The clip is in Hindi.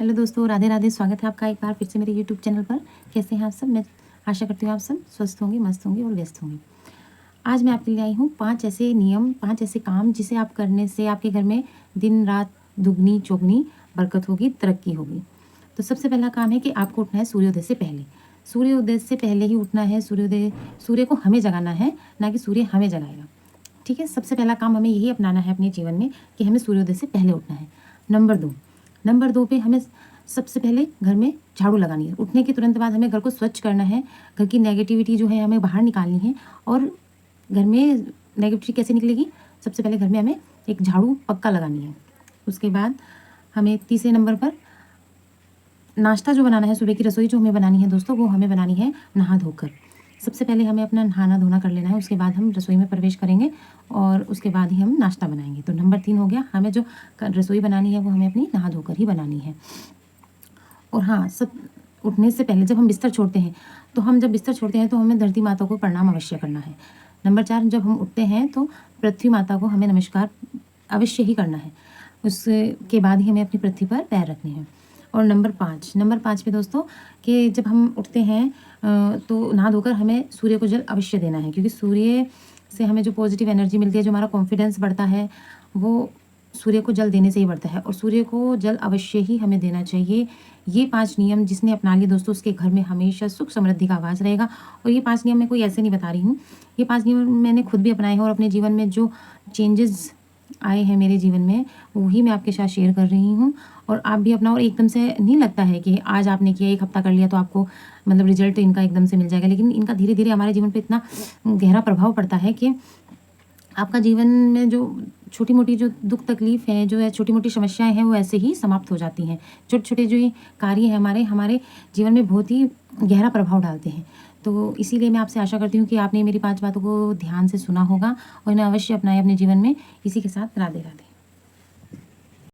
हेलो दोस्तों, राधे राधे। स्वागत है आपका एक बार फिर से मेरे यूट्यूब चैनल पर। कैसे हैं आप सब? मैं आशा करती हूँ आप सब स्वस्थ होंगे, मस्त होंगे और व्यस्त होंगे। आज मैं आपके लिए आई हूँ 5 ऐसे नियम, 5 ऐसे काम जिसे आप करने से आपके घर में दिन रात दुगनी चौगनी बरकत होगी, तरक्की होगी। तो सबसे पहला काम है कि आपको उठना है सूर्योदय से पहले। सूर्योदय से पहले ही उठना है। सूर्य को हमें जगाना है, ना कि सूर्य हमें जगाएगा। ठीक है, सबसे पहला काम हमें यही अपनाना है अपने जीवन में कि हमें सूर्योदय से पहले उठना है। नंबर 2 पे हमें सबसे पहले घर में झाड़ू लगानी है। उठने के तुरंत बाद हमें घर को स्वच्छ करना है। घर की नेगेटिविटी जो है हमें बाहर निकालनी है। और घर में नेगेटिविटी कैसे निकलेगी? सबसे पहले घर में हमें एक झाड़ू पक्का लगानी है। उसके बाद हमें तीसरे नंबर पर नाश्ता जो बनाना है, सुबह की रसोई जो हमें बनानी है दोस्तों, वो हमें बनानी है नहा धोकर। सबसे पहले हमें अपना नहाना धोना कर लेना है, उसके बाद हम रसोई में प्रवेश करेंगे और उसके बाद ही हम नाश्ता बनाएंगे। तो नंबर 3 हो गया, हमें जो रसोई बनानी है वो हमें अपनी नहा धोकर ही बनानी है। और हाँ, सब उठने से पहले जब हम बिस्तर छोड़ते हैं तो हमें धरती माता को प्रणाम अवश्य करना है। नंबर 4, जब हम उठते हैं तो पृथ्वी माता को हमें नमस्कार अवश्य ही करना है। उसके बाद ही हमें अपनी पृथ्वी पर पैर रखने हैं। और नंबर 5 पे दोस्तों, कि जब हम उठते हैं तो नहा धोकर हमें सूर्य को जल अवश्य देना है, क्योंकि सूर्य से हमें जो पॉजिटिव एनर्जी मिलती है, जो हमारा कॉन्फिडेंस बढ़ता है, वो सूर्य को जल देने से ही बढ़ता है। और सूर्य को जल अवश्य ही हमें देना चाहिए। ये 5 नियम जिसने अपना लिए दोस्तों, उसके घर में हमेशा सुख समृद्धि का आवाज़ रहेगा। और ये 5 नियम मैं कोई ऐसे नहीं बता रही हूँ, ये 5 नियम मैंने खुद भी अपनाए हैं और अपने जीवन में जो चेंजेस आए हैं मेरे जीवन में, वही मैं आपके साथ शेयर कर रही हूँ। और आप भी अपनाओ। और एकदम से नहीं लगता है कि आज आपने किया, 1 हफ्ता कर लिया तो आपको मतलब रिजल्ट इनका एकदम से मिल जाएगा, लेकिन इनका धीरे धीरे हमारे जीवन पे इतना गहरा प्रभाव पड़ता है कि आपका जीवन में जो छोटी मोटी जो दुख तकलीफ है, जो है छोटी मोटी समस्याएं हैं, वो ऐसे ही समाप्त हो जाती हैं। छोटे छोटे जो ये कार्य हैं हमारे जीवन में बहुत ही गहरा प्रभाव डालते हैं। तो इसीलिए मैं आपसे आशा करती हूँ कि आपने मेरी 5 बातों को ध्यान से सुना होगा और इन्हें अवश्य अपनाएं अपने जीवन में। इसी के साथ राधे राधे।